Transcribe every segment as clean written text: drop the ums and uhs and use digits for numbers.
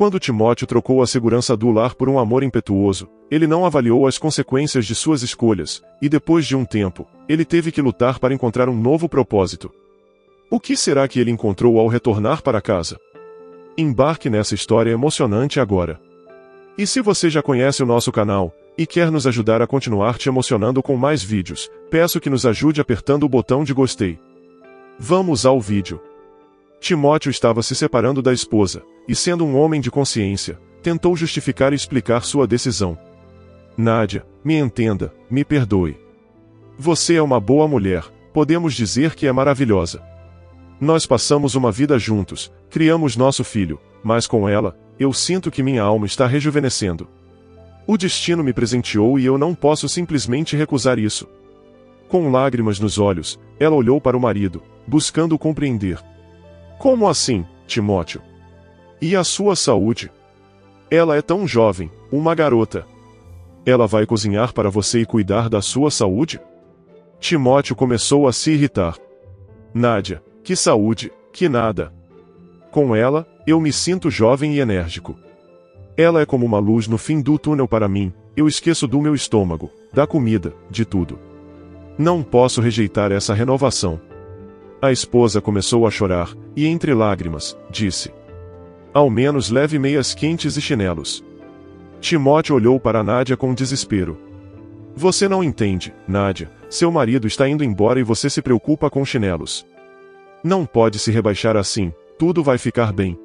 Quando Timóteo trocou a segurança do lar por um amor impetuoso, ele não avaliou as consequências de suas escolhas, e depois de um tempo, ele teve que lutar para encontrar um novo propósito. O que será que ele encontrou ao retornar para casa? Embarque nessa história emocionante agora. E se você já conhece o nosso canal, e quer nos ajudar a continuar te emocionando com mais vídeos, peço que nos ajude apertando o botão de gostei. Vamos ao vídeo. Timóteo estava se separando da esposa, e sendo um homem de consciência, tentou justificar e explicar sua decisão. Nádia, me entenda, me perdoe. Você é uma boa mulher, podemos dizer que é maravilhosa. Nós passamos uma vida juntos, criamos nosso filho, mas com ela, eu sinto que minha alma está rejuvenescendo. O destino me presenteou e eu não posso simplesmente recusar isso. Com lágrimas nos olhos, ela olhou para o marido, buscando compreender. Como assim, Timóteo? E a sua saúde? Ela é tão jovem, uma garota. Ela vai cozinhar para você e cuidar da sua saúde? Timóteo começou a se irritar. Nádia, que saúde, que nada. Com ela, eu me sinto jovem e enérgico. Ela é como uma luz no fim do túnel para mim, eu esqueço do meu estômago, da comida, de tudo. Não posso rejeitar essa renovação. A esposa começou a chorar, e entre lágrimas, disse: ao menos leve meias quentes e chinelos. Timóteo olhou para Nádia com desespero. Você não entende, Nádia, seu marido está indo embora e você se preocupa com chinelos. Não pode se rebaixar assim, tudo vai ficar bem.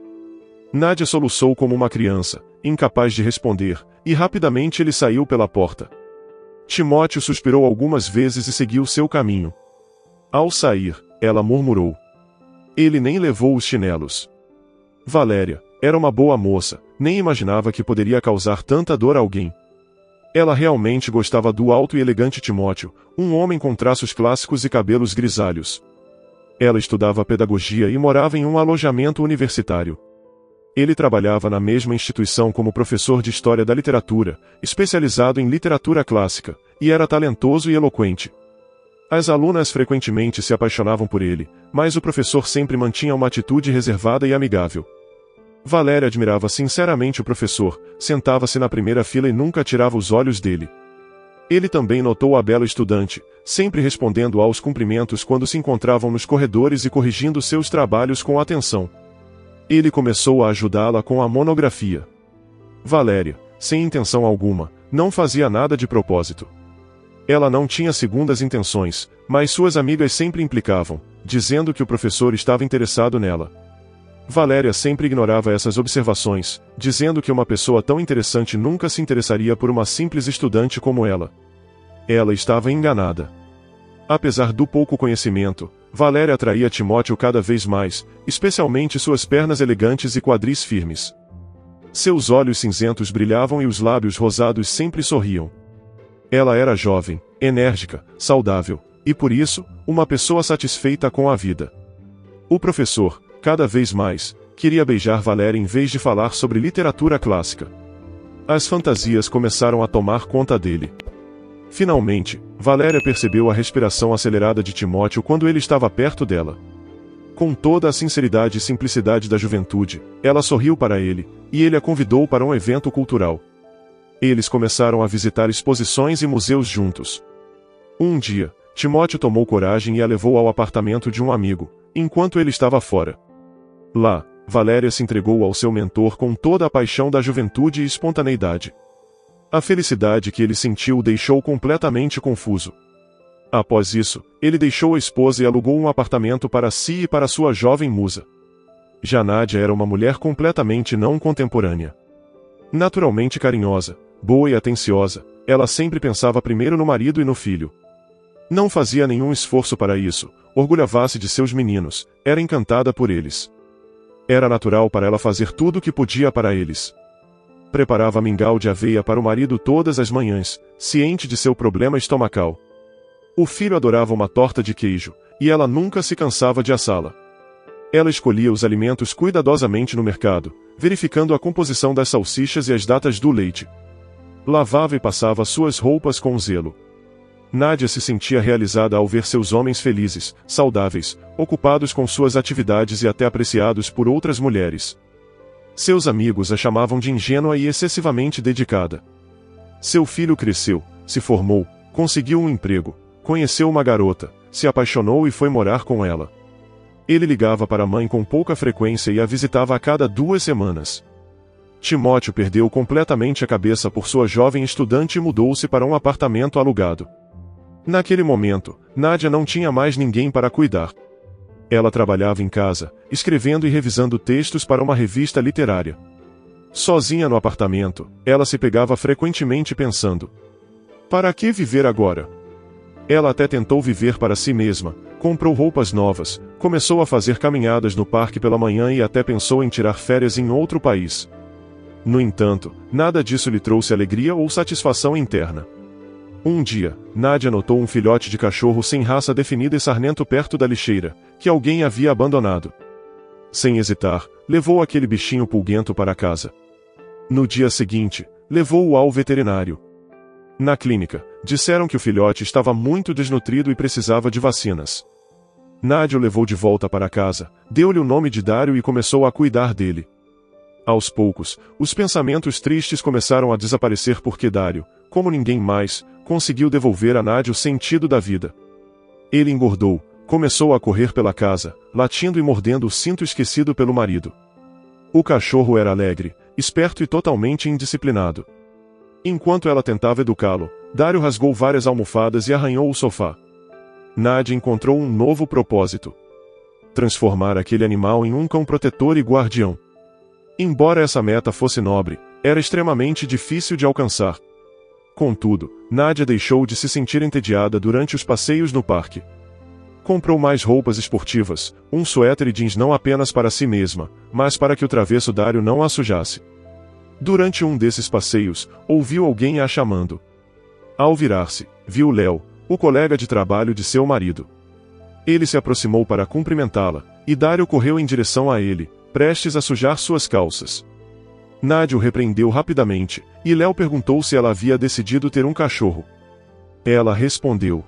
Nádia soluçou como uma criança, incapaz de responder, e rapidamente ele saiu pela porta. Timóteo suspirou algumas vezes e seguiu seu caminho. Ao sair, ela murmurou: ele nem levou os chinelos. Valéria, era uma boa moça, nem imaginava que poderia causar tanta dor a alguém. Ela realmente gostava do alto e elegante Timóteo, um homem com traços clássicos e cabelos grisalhos. Ela estudava pedagogia e morava em um alojamento universitário. Ele trabalhava na mesma instituição como professor de História da Literatura, especializado em literatura clássica, e era talentoso e eloquente. As alunas frequentemente se apaixonavam por ele, mas o professor sempre mantinha uma atitude reservada e amigável. Valéria admirava sinceramente o professor, sentava-se na primeira fila e nunca tirava os olhos dele. Ele também notou a bela estudante, sempre respondendo aos cumprimentos quando se encontravam nos corredores e corrigindo seus trabalhos com atenção. Ele começou a ajudá-la com a monografia. Valéria, sem intenção alguma, não fazia nada de propósito. Ela não tinha segundas intenções, mas suas amigas sempre implicavam, dizendo que o professor estava interessado nela. Valéria sempre ignorava essas observações, dizendo que uma pessoa tão interessante nunca se interessaria por uma simples estudante como ela. Ela estava enganada. Apesar do pouco conhecimento, Valéria atraía Timóteo cada vez mais, especialmente suas pernas elegantes e quadris firmes. Seus olhos cinzentos brilhavam e os lábios rosados sempre sorriam. Ela era jovem, enérgica, saudável, e por isso, uma pessoa satisfeita com a vida. O professor, cada vez mais, queria beijar Valéria em vez de falar sobre literatura clássica. As fantasias começaram a tomar conta dele. Finalmente, Valéria percebeu a respiração acelerada de Timóteo quando ele estava perto dela. Com toda a sinceridade e simplicidade da juventude, ela sorriu para ele, e ele a convidou para um evento cultural. Eles começaram a visitar exposições e museus juntos. Um dia, Timóteo tomou coragem e a levou ao apartamento de um amigo, enquanto ele estava fora. Lá, Valéria se entregou ao seu mentor com toda a paixão da juventude e espontaneidade. A felicidade que ele sentiu o deixou completamente confuso. Após isso, ele deixou a esposa e alugou um apartamento para si e para sua jovem musa. Já Nádia era uma mulher completamente não contemporânea. Naturalmente carinhosa, boa e atenciosa, ela sempre pensava primeiro no marido e no filho. Não fazia nenhum esforço para isso, orgulhava-se de seus meninos, era encantada por eles. Era natural para ela fazer tudo o que podia para eles. Preparava mingau de aveia para o marido todas as manhãs, ciente de seu problema estomacal. O filho adorava uma torta de queijo, e ela nunca se cansava de assá-la. Ela escolhia os alimentos cuidadosamente no mercado, verificando a composição das salsichas e as datas do leite. Lavava e passava suas roupas com zelo. Nádia se sentia realizada ao ver seus homens felizes, saudáveis, ocupados com suas atividades e até apreciados por outras mulheres. Seus amigos a chamavam de ingênua e excessivamente dedicada. Seu filho cresceu, se formou, conseguiu um emprego, conheceu uma garota, se apaixonou e foi morar com ela. Ele ligava para a mãe com pouca frequência e a visitava a cada 2 semanas. Timóteo perdeu completamente a cabeça por sua jovem estudante e mudou-se para um apartamento alugado. Naquele momento, Nádia não tinha mais ninguém para cuidar. Ela trabalhava em casa, escrevendo e revisando textos para uma revista literária. Sozinha no apartamento, ela se pegava frequentemente pensando: para que viver agora? Ela até tentou viver para si mesma, comprou roupas novas, começou a fazer caminhadas no parque pela manhã e até pensou em tirar férias em outro país. No entanto, nada disso lhe trouxe alegria ou satisfação interna. Um dia, Nádia notou um filhote de cachorro sem raça definida e sarnento perto da lixeira, que alguém havia abandonado. Sem hesitar, levou aquele bichinho pulguento para casa. No dia seguinte, levou-o ao veterinário. Na clínica, disseram que o filhote estava muito desnutrido e precisava de vacinas. Nádia o levou de volta para casa, deu-lhe o nome de Dário e começou a cuidar dele. Aos poucos, os pensamentos tristes começaram a desaparecer porque Dário, como ninguém mais, conseguiu devolver a Nádia o sentido da vida. Ele engordou, começou a correr pela casa, latindo e mordendo o cinto esquecido pelo marido. O cachorro era alegre, esperto e totalmente indisciplinado. Enquanto ela tentava educá-lo, Dário rasgou várias almofadas e arranhou o sofá. Nádia encontrou um novo propósito: transformar aquele animal em um cão protetor e guardião. Embora essa meta fosse nobre, era extremamente difícil de alcançar. Contudo, Nádia deixou de se sentir entediada durante os passeios no parque. Comprou mais roupas esportivas, um suéter e jeans não apenas para si mesma, mas para que o travesso Dário não a sujasse. Durante um desses passeios, ouviu alguém a chamando. Ao virar-se, viu Léo, o colega de trabalho de seu marido. Ele se aproximou para cumprimentá-la, e Dário correu em direção a ele, prestes a sujar suas calças. Nádia o repreendeu rapidamente, e Léo perguntou se ela havia decidido ter um cachorro. Ela respondeu: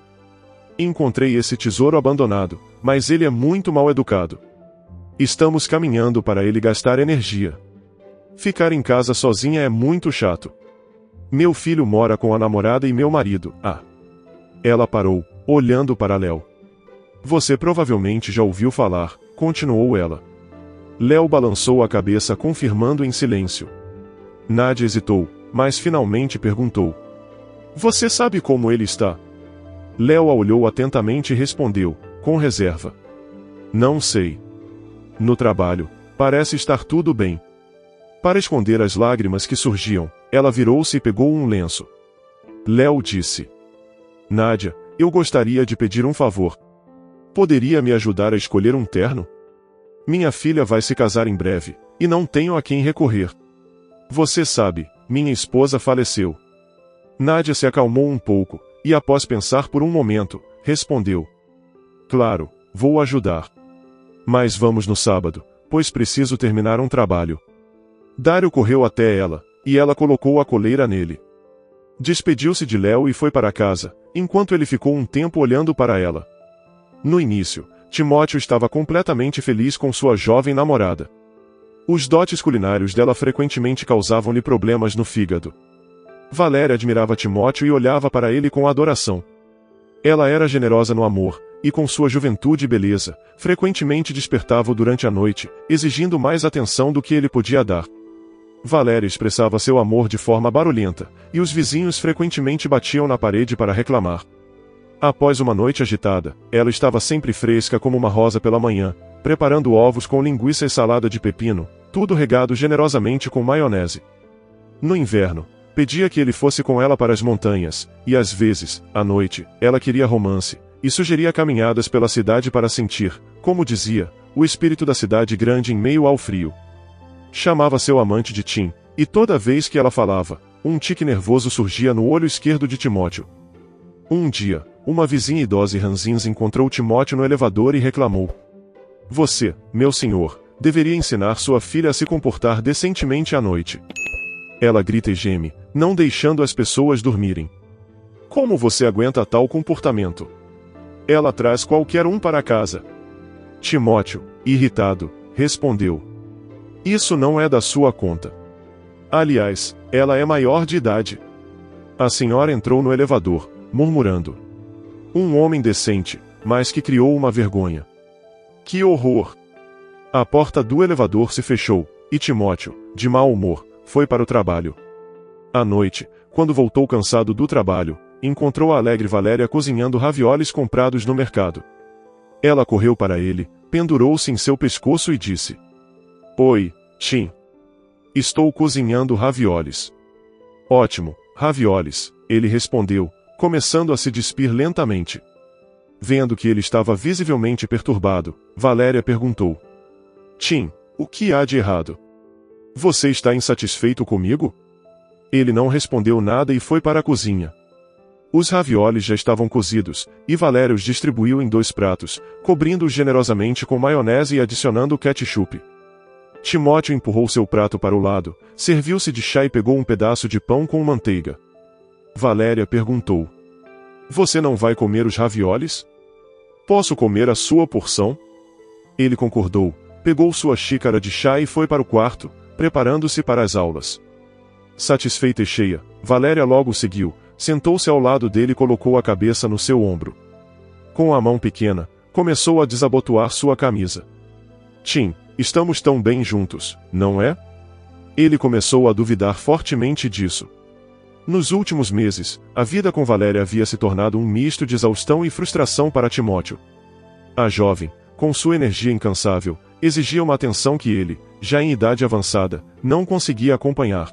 encontrei esse tesouro abandonado, mas ele é muito mal educado. Estamos caminhando para ele gastar energia. Ficar em casa sozinha é muito chato. Meu filho mora com a namorada e meu marido. Ela parou, olhando para Léo. Você provavelmente já ouviu falar, continuou ela. Léo balançou a cabeça confirmando em silêncio. Nádia hesitou, mas finalmente perguntou: você sabe como ele está? Léo a olhou atentamente e respondeu, com reserva: não sei. No trabalho, parece estar tudo bem. Para esconder as lágrimas que surgiam, ela virou-se e pegou um lenço. Léo disse: Nádia, eu gostaria de pedir um favor. Poderia me ajudar a escolher um terno? Minha filha vai se casar em breve, e não tenho a quem recorrer. Você sabe, minha esposa faleceu. Nádia se acalmou um pouco, e após pensar por um momento, respondeu: claro, vou ajudar. Mas vamos no sábado, pois preciso terminar um trabalho. Dário correu até ela, e ela colocou a coleira nele. Despediu-se de Léo e foi para casa, enquanto ele ficou um tempo olhando para ela. No início, Timóteo estava completamente feliz com sua jovem namorada. Os dotes culinários dela frequentemente causavam-lhe problemas no fígado. Valéria admirava Timóteo e olhava para ele com adoração. Ela era generosa no amor, e com sua juventude e beleza, frequentemente despertava-o durante a noite, exigindo mais atenção do que ele podia dar. Valéria expressava seu amor de forma barulhenta, e os vizinhos frequentemente batiam na parede para reclamar. Após uma noite agitada, ela estava sempre fresca como uma rosa pela manhã, preparando ovos com linguiça e salada de pepino, tudo regado generosamente com maionese. No inverno, pedia que ele fosse com ela para as montanhas, e às vezes, à noite, ela queria romance, e sugeria caminhadas pela cidade para sentir, como dizia, o espírito da cidade grande em meio ao frio. Chamava seu amante de Tim, e toda vez que ela falava, um tique nervoso surgia no olho esquerdo de Timóteo. Um dia, uma vizinha idosa e ranzinza encontrou Timóteo no elevador e reclamou: você, meu senhor, deveria ensinar sua filha a se comportar decentemente à noite. Ela grita e geme, não deixando as pessoas dormirem. Como você aguenta tal comportamento? Ela traz qualquer um para casa. Timóteo, irritado, respondeu: Isso não é da sua conta. Aliás, ela é maior de idade. A senhora entrou no elevador, murmurando. Um homem decente, mas que criou uma vergonha. Que horror! A porta do elevador se fechou, e Timóteo, de mau humor, foi para o trabalho. À noite, quando voltou cansado do trabalho, encontrou a alegre Valéria cozinhando raviolis comprados no mercado. Ela correu para ele, pendurou-se em seu pescoço e disse: Oi, Tim. Estou cozinhando raviolis. Ótimo, raviolis, ele respondeu, começando a se despir lentamente. Vendo que ele estava visivelmente perturbado, Valéria perguntou: Tim, o que há de errado? Você está insatisfeito comigo? Ele não respondeu nada e foi para a cozinha. Os raviolis já estavam cozidos, e Valéria os distribuiu em 2 pratos, cobrindo-os generosamente com maionese e adicionando ketchup. Timóteo empurrou seu prato para o lado, serviu-se de chá e pegou um pedaço de pão com manteiga. Valéria perguntou: Você não vai comer os raviolis? Posso comer a sua porção? Ele concordou, pegou sua xícara de chá e foi para o quarto, preparando-se para as aulas. Satisfeita e cheia, Valéria logo seguiu, sentou-se ao lado dele e colocou a cabeça no seu ombro. Com a mão pequena, começou a desabotoar sua camisa. Tim, estamos tão bem juntos, não é? Ele começou a duvidar fortemente disso. Nos últimos meses, a vida com Valéria havia se tornado um misto de exaustão e frustração para Timóteo. A jovem, com sua energia incansável, exigia uma atenção que ele, já em idade avançada, não conseguia acompanhar.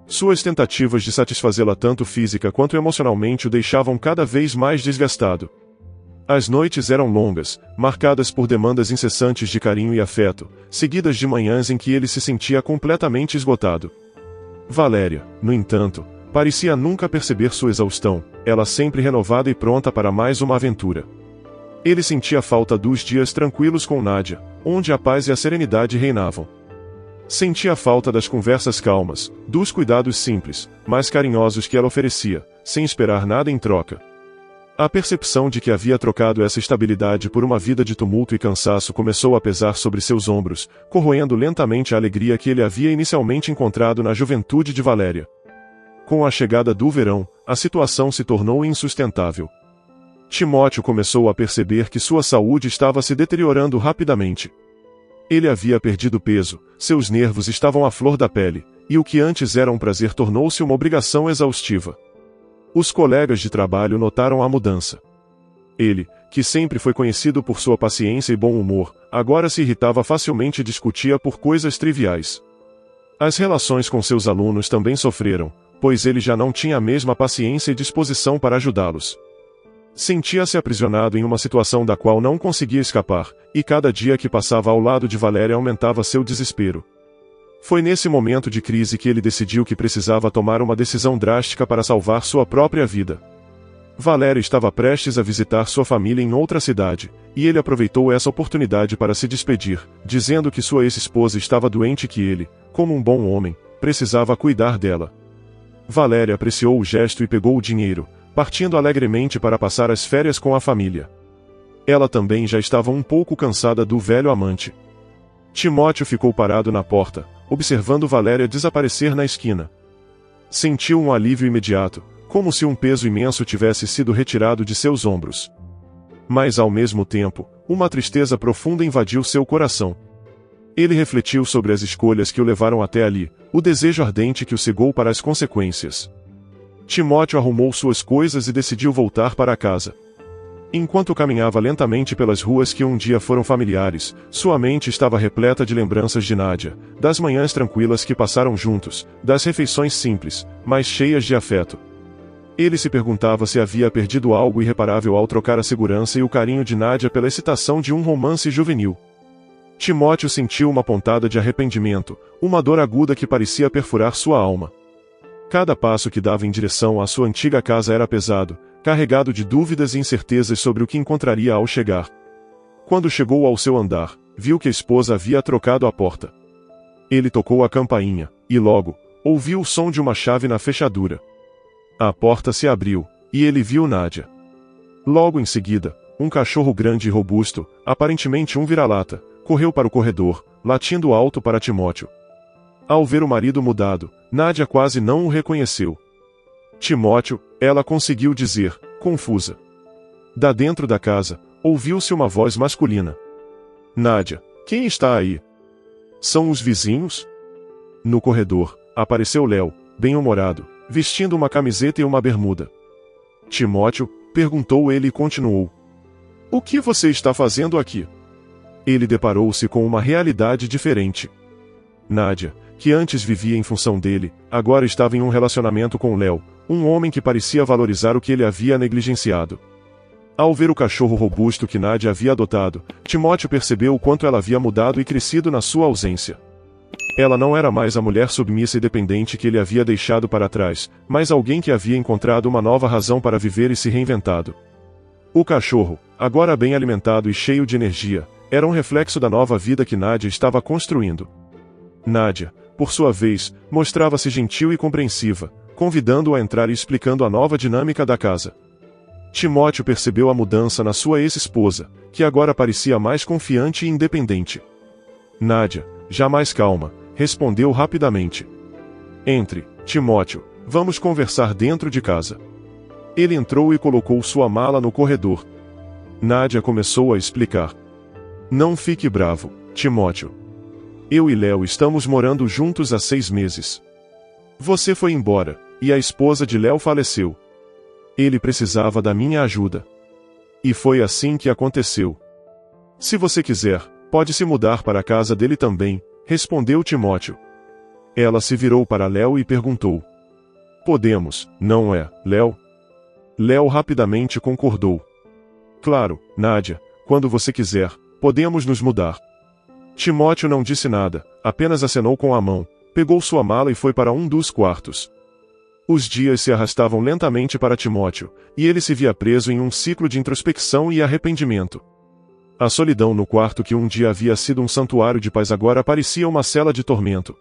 Suas tentativas de satisfazê-la tanto física quanto emocionalmente o deixavam cada vez mais desgastado. As noites eram longas, marcadas por demandas incessantes de carinho e afeto, seguidas de manhãs em que ele se sentia completamente esgotado. Valéria, no entanto, parecia nunca perceber sua exaustão, ela sempre renovada e pronta para mais uma aventura. Ele sentia falta dos dias tranquilos com Nádia, onde a paz e a serenidade reinavam. Sentia falta das conversas calmas, dos cuidados simples, mas carinhosos que ela oferecia, sem esperar nada em troca. A percepção de que havia trocado essa estabilidade por uma vida de tumulto e cansaço começou a pesar sobre seus ombros, corroendo lentamente a alegria que ele havia inicialmente encontrado na juventude de Valéria. Com a chegada do verão, a situação se tornou insustentável. Timóteo começou a perceber que sua saúde estava se deteriorando rapidamente. Ele havia perdido peso, seus nervos estavam à flor da pele, e o que antes era um prazer tornou-se uma obrigação exaustiva. Os colegas de trabalho notaram a mudança. Ele, que sempre foi conhecido por sua paciência e bom humor, agora se irritava facilmente e discutia por coisas triviais. As relações com seus alunos também sofreram, pois ele já não tinha a mesma paciência e disposição para ajudá-los. Sentia-se aprisionado em uma situação da qual não conseguia escapar, e cada dia que passava ao lado de Valéria aumentava seu desespero. Foi nesse momento de crise que ele decidiu que precisava tomar uma decisão drástica para salvar sua própria vida. Valéria estava prestes a visitar sua família em outra cidade, e ele aproveitou essa oportunidade para se despedir, dizendo que sua ex-esposa estava doente e que ele, como um bom homem, precisava cuidar dela. Valéria apreciou o gesto e pegou o dinheiro, partindo alegremente para passar as férias com a família. Ela também já estava um pouco cansada do velho amante. Timóteo ficou parado na porta, observando Valéria desaparecer na esquina. Sentiu um alívio imediato, como se um peso imenso tivesse sido retirado de seus ombros. Mas ao mesmo tempo, uma tristeza profunda invadiu seu coração. Ele refletiu sobre as escolhas que o levaram até ali, o desejo ardente que o cegou para as consequências. Timóteo arrumou suas coisas e decidiu voltar para casa. Enquanto caminhava lentamente pelas ruas que um dia foram familiares, sua mente estava repleta de lembranças de Nádia, das manhãs tranquilas que passaram juntos, das refeições simples, mas cheias de afeto. Ele se perguntava se havia perdido algo irreparável ao trocar a segurança e o carinho de Nádia pela excitação de um romance juvenil. Timóteo sentiu uma pontada de arrependimento, uma dor aguda que parecia perfurar sua alma. Cada passo que dava em direção à sua antiga casa era pesado, carregado de dúvidas e incertezas sobre o que encontraria ao chegar. Quando chegou ao seu andar, viu que a esposa havia trocado a porta. Ele tocou a campainha, e logo, ouviu o som de uma chave na fechadura. A porta se abriu, e ele viu Nádia. Logo em seguida, um cachorro grande e robusto, aparentemente um vira-lata, correu para o corredor, latindo alto para Timóteo. Ao ver o marido mudado, Nádia quase não o reconheceu. Timóteo, ela conseguiu dizer, confusa. Da dentro da casa, ouviu-se uma voz masculina. Nádia, quem está aí? São os vizinhos? No corredor, apareceu Léo, bem-humorado, vestindo uma camiseta e uma bermuda. Timóteo, perguntou ele e continuou. O que você está fazendo aqui? Ele deparou-se com uma realidade diferente. Nádia, que antes vivia em função dele, agora estava em um relacionamento com Léo, um homem que parecia valorizar o que ele havia negligenciado. Ao ver o cachorro robusto que Nádia havia adotado, Timóteo percebeu o quanto ela havia mudado e crescido na sua ausência. Ela não era mais a mulher submissa e dependente que ele havia deixado para trás, mas alguém que havia encontrado uma nova razão para viver e se reinventado. O cachorro, agora bem alimentado e cheio de energia, era um reflexo da nova vida que Nádia estava construindo. Nádia, por sua vez, mostrava-se gentil e compreensiva, convidando-o a entrar e explicando a nova dinâmica da casa. Timóteo percebeu a mudança na sua ex-esposa, que agora parecia mais confiante e independente. Nádia, já mais calma, respondeu rapidamente. Entre, Timóteo, vamos conversar dentro de casa. Ele entrou e colocou sua mala no corredor. Nádia começou a explicar. Não fique bravo, Timóteo. Eu e Léo estamos morando juntos há 6 meses. Você foi embora, e a esposa de Léo faleceu. Ele precisava da minha ajuda. E foi assim que aconteceu. Se você quiser, pode se mudar para a casa dele também, respondeu Timóteo. Ela se virou para Léo e perguntou. Podemos, não é, Léo? Léo rapidamente concordou. Claro, Nádia, quando você quiser, podemos nos mudar. Timóteo não disse nada, apenas acenou com a mão, pegou sua mala e foi para um dos quartos. Os dias se arrastavam lentamente para Timóteo, e ele se via preso em um ciclo de introspecção e arrependimento. A solidão no quarto que um dia havia sido um santuário de paz agora parecia uma cela de tormento.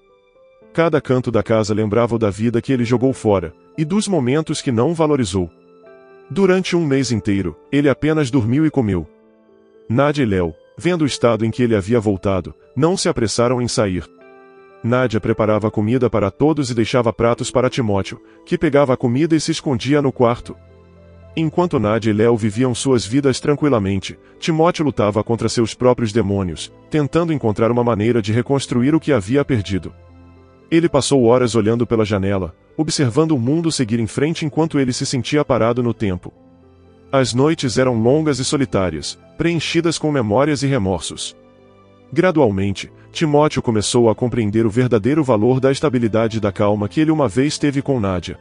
Cada canto da casa lembrava-o da vida que ele jogou fora, e dos momentos que não valorizou. Durante um mês inteiro, ele apenas dormiu e comeu. Nádia e Léo, vendo o estado em que ele havia voltado, não se apressaram em sair. Nádia preparava comida para todos e deixava pratos para Timóteo, que pegava a comida e se escondia no quarto. Enquanto Nádia e Léo viviam suas vidas tranquilamente, Timóteo lutava contra seus próprios demônios, tentando encontrar uma maneira de reconstruir o que havia perdido. Ele passou horas olhando pela janela, observando o mundo seguir em frente enquanto ele se sentia parado no tempo. As noites eram longas e solitárias, preenchidas com memórias e remorsos. Gradualmente, Timóteo começou a compreender o verdadeiro valor da estabilidade e da calma que ele uma vez teve com Nádia.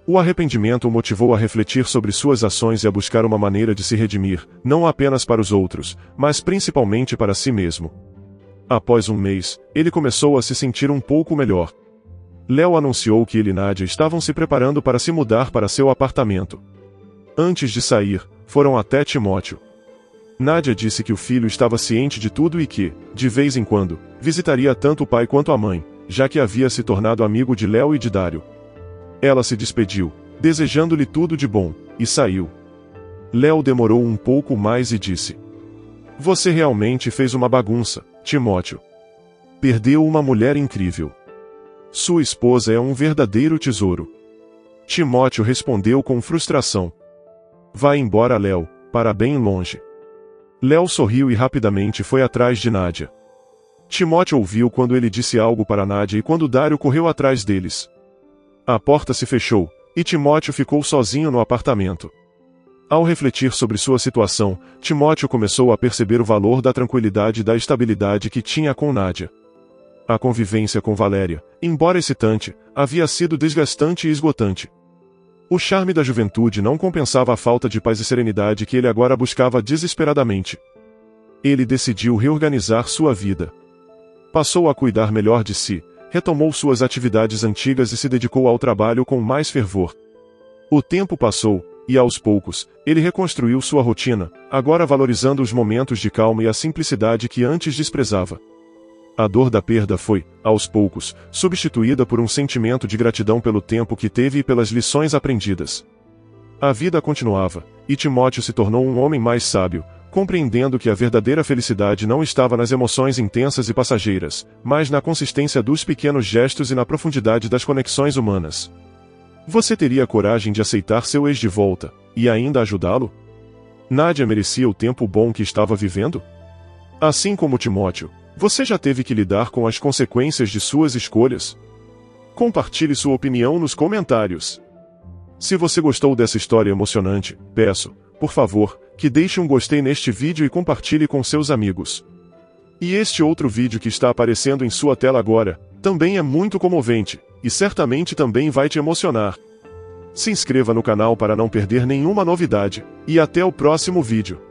O arrependimento o motivou a refletir sobre suas ações e a buscar uma maneira de se redimir, não apenas para os outros, mas principalmente para si mesmo. Após um mês, ele começou a se sentir um pouco melhor. Léo anunciou que ele e Nádia estavam se preparando para se mudar para seu apartamento. Antes de sair, foram até Timóteo. Nádia disse que o filho estava ciente de tudo e que, de vez em quando, visitaria tanto o pai quanto a mãe, já que havia se tornado amigo de Léo e de Dário. Ela se despediu, desejando-lhe tudo de bom, e saiu. Léo demorou um pouco mais e disse: Você realmente fez uma bagunça, Timóteo. Perdeu uma mulher incrível. Sua esposa é um verdadeiro tesouro. Timóteo respondeu com frustração. Vá embora, Léo, para bem longe. Léo sorriu e rapidamente foi atrás de Nádia. Timóteo ouviu quando ele disse algo para Nádia e quando Dário correu atrás deles. A porta se fechou, e Timóteo ficou sozinho no apartamento. Ao refletir sobre sua situação, Timóteo começou a perceber o valor da tranquilidade e da estabilidade que tinha com Nádia. A convivência com Valéria, embora excitante, havia sido desgastante e esgotante. O charme da juventude não compensava a falta de paz e serenidade que ele agora buscava desesperadamente. Ele decidiu reorganizar sua vida. Passou a cuidar melhor de si, retomou suas atividades antigas e se dedicou ao trabalho com mais fervor. O tempo passou, e aos poucos, ele reconstruiu sua rotina, agora valorizando os momentos de calma e a simplicidade que antes desprezava. A dor da perda foi, aos poucos, substituída por um sentimento de gratidão pelo tempo que teve e pelas lições aprendidas. A vida continuava, e Timóteo se tornou um homem mais sábio, compreendendo que a verdadeira felicidade não estava nas emoções intensas e passageiras, mas na consistência dos pequenos gestos e na profundidade das conexões humanas. Você teria coragem de aceitar seu ex de volta, e ainda ajudá-lo? Nádia merecia o tempo bom que estava vivendo? Assim como Timóteo, você já teve que lidar com as consequências de suas escolhas? Compartilhe sua opinião nos comentários. Se você gostou dessa história emocionante, peço, por favor, que deixe um gostei neste vídeo e compartilhe com seus amigos. E este outro vídeo que está aparecendo em sua tela agora, também é muito comovente, e certamente também vai te emocionar. Se inscreva no canal para não perder nenhuma novidade, e até o próximo vídeo.